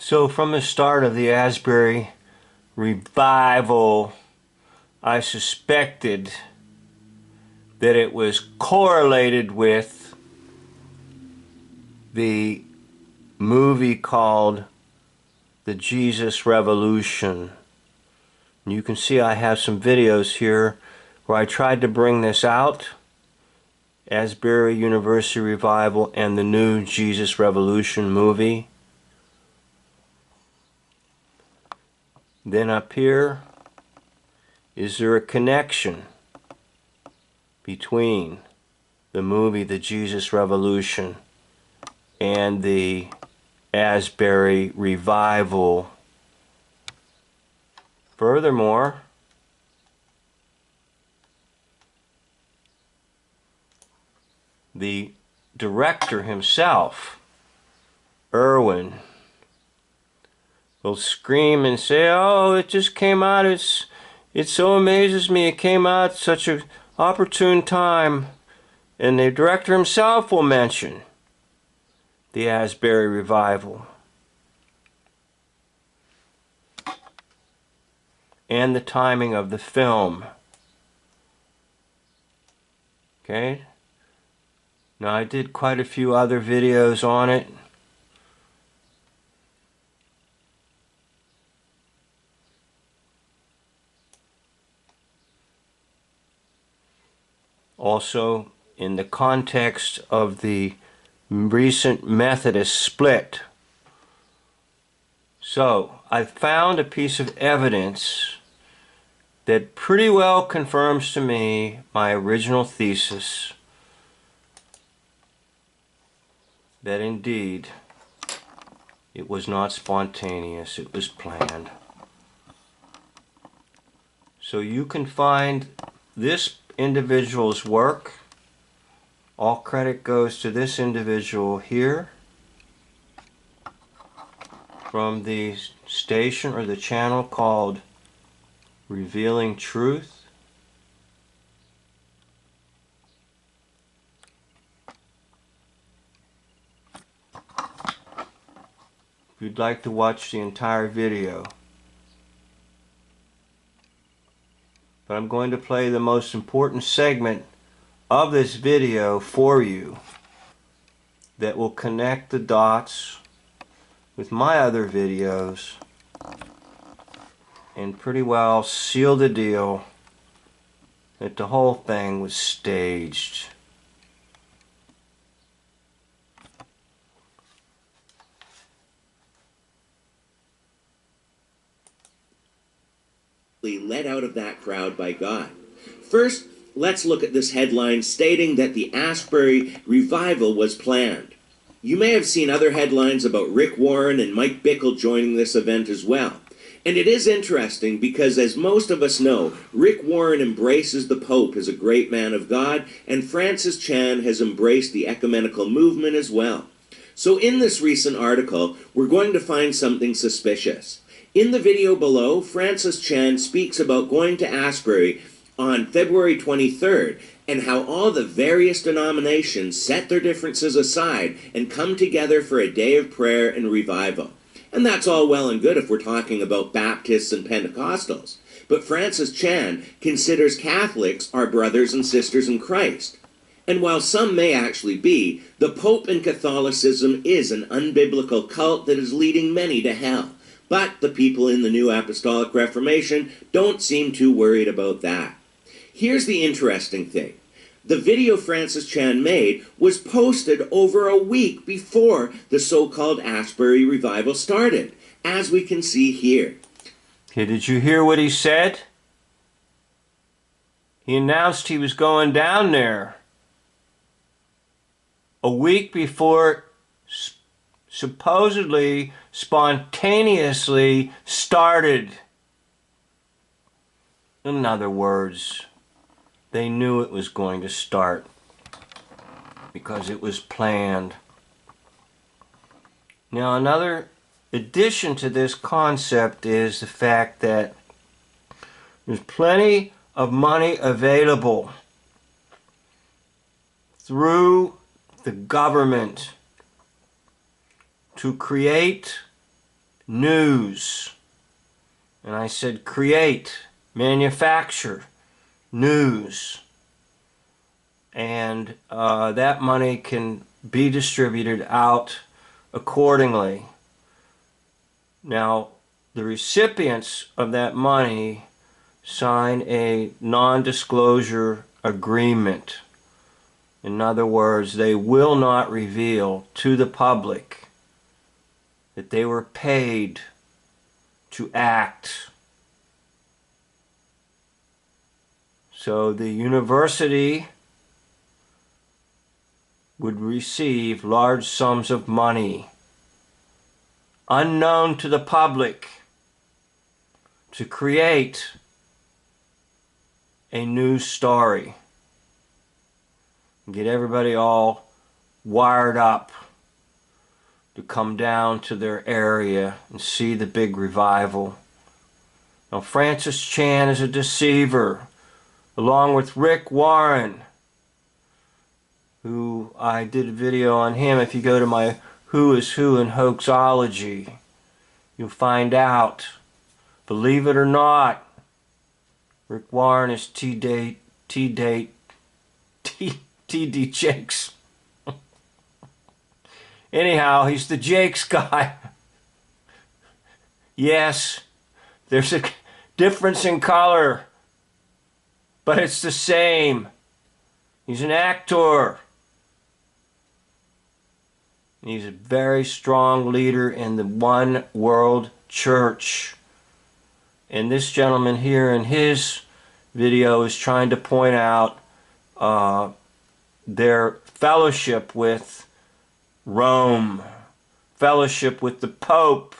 So from the start of the Asbury revival, I suspected that it was correlated with the movie called The Jesus Revolution. And you can see I have some videos here where I tried to bring this out. Asbury University Revival and the new Jesus Revolution movie. Then up here, is there a connection between the movie The Jesus Revolution and the Asbury Revival? Furthermore, the director himself, Irwin, will scream and say, "Oh, it just came out. It so amazes me. It came out at such an opportune time." And the director himself will mention the Asbury Revival and the timing of the film. Okay? Now, I did quite a few other videos on it. Also, in the context of the recent Methodist split. So, I found a piece of evidence that pretty well confirms to me my original thesis that indeed it was not spontaneous, it was planned. So you can find this individual's work. All credit goes to this individual here from the station or the channel called Revealing Truth. If you'd like to watch the entire video. But I'm going to play the most important segment of this video for you that will connect the dots with my other videos and pretty well seal the deal that the whole thing was staged. Led out of that crowd by God. First, let's look at this headline stating that the Asbury revival was planned. You may have seen other headlines about Rick Warren and Mike Bickle joining this event as well. And it is interesting because, as most of us know, Rick Warren embraces the Pope as a great man of God, and Francis Chan has embraced the ecumenical movement as well. So in this recent article, we're going to find something suspicious. In the video below, Francis Chan speaks about going to Asbury on February 23rd and how all the various denominations set their differences aside and come together for a day of prayer and revival. And that's all well and good if we're talking about Baptists and Pentecostals. But Francis Chan considers Catholics our brothers and sisters in Christ. And while some may actually be, the Pope in Catholicism is an unbiblical cult that is leading many to hell. But the people in the New Apostolic Reformation don't seem too worried about that. Here's the interesting thing. The video Francis Chan made was posted over a week before the so-called Asbury revival started, as we can see here. Okay, did you hear what he said? He announced he was going down there a week before supposedly spontaneously started. In other words, they knew it was going to start because it was planned. Now, another addition to this concept is the fact that there's plenty of money available through the government to create news. And I said create, manufacture, news. And that money can be distributed out accordingly. Now, the recipients of that money sign a non-disclosure agreement. In other words, they will not reveal to the public that they were paid to act. So the university would receive large sums of money, unknown to the public, to create a news story. Get everybody all wired up to come down to their area and see the big revival. Now, Francis Chan is a deceiver, along with Rick Warren, who I did a video on him. If you go to my Who is Who in Hoaxology, you'll find out. Believe it or not, Rick Warren is T.D. Jakes. Anyhow, he's the Jakes guy. Yes, there's a difference in color, but it's the same. He's an actor. He's a very strong leader in the One World Church. And this gentleman here in his video is trying to point out their fellowship with Rome, fellowship with the Pope.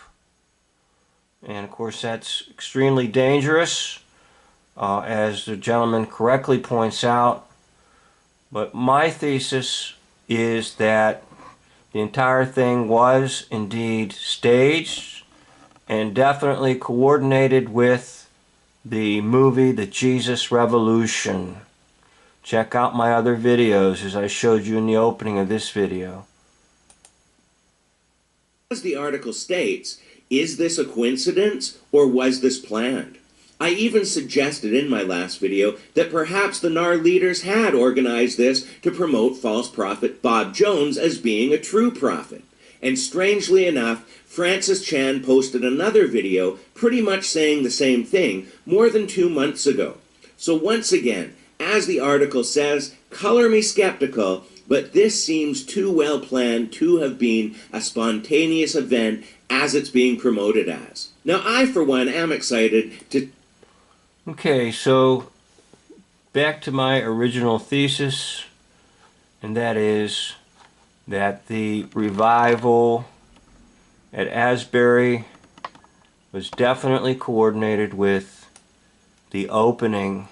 And of course that's extremely dangerous, as the gentleman correctly points out. But my thesis is that the entire thing was indeed staged and definitely coordinated with the movie The Jesus Revolution. Check out my other videos as I showed you in the opening of this video. As the article states, is this a coincidence or was this planned? I even suggested in my last video that perhaps the NAR leaders had organized this to promote false prophet Bob Jones as being a true prophet. And strangely enough, Francis Chan posted another video pretty much saying the same thing more than 2 months ago. So once again, as the article says, color me skeptical, but this seems too well planned to have been a spontaneous event as it's being promoted as. Now I, for one, am excited to... Okay, so back to my original thesis, and that is that the revival at Asbury was definitely coordinated with the opening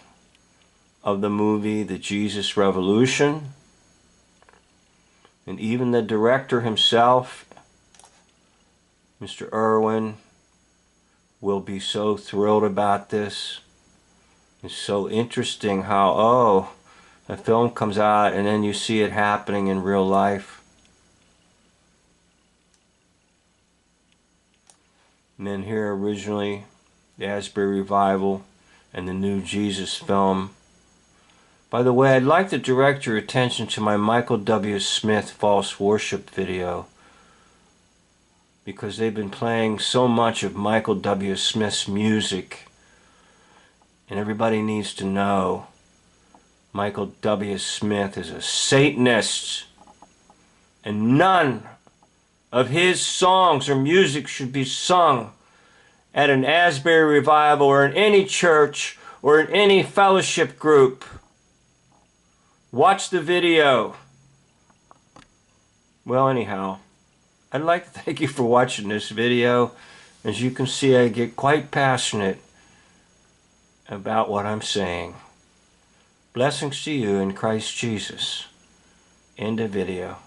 of the movie The Jesus Revolution. And even the director himself, Mr. Irwin, will be so thrilled about this. It's so interesting how, a film comes out and then you see it happening in real life. And then here originally, the Asbury Revival and the new Jesus film. By the way, I'd like to direct your attention to my Michael W. Smith false worship video, because they've been playing so much of Michael W. Smith's music, and everybody needs to know Michael W. Smith is a Satanist, and none of his songs or music should be sung at an Asbury revival or in any church or in any fellowship group. Watch the video. Well, anyhow, I'd like to thank you for watching this video. As you can see, I get quite passionate about what I'm saying. Blessings to you in Christ Jesus. End of video.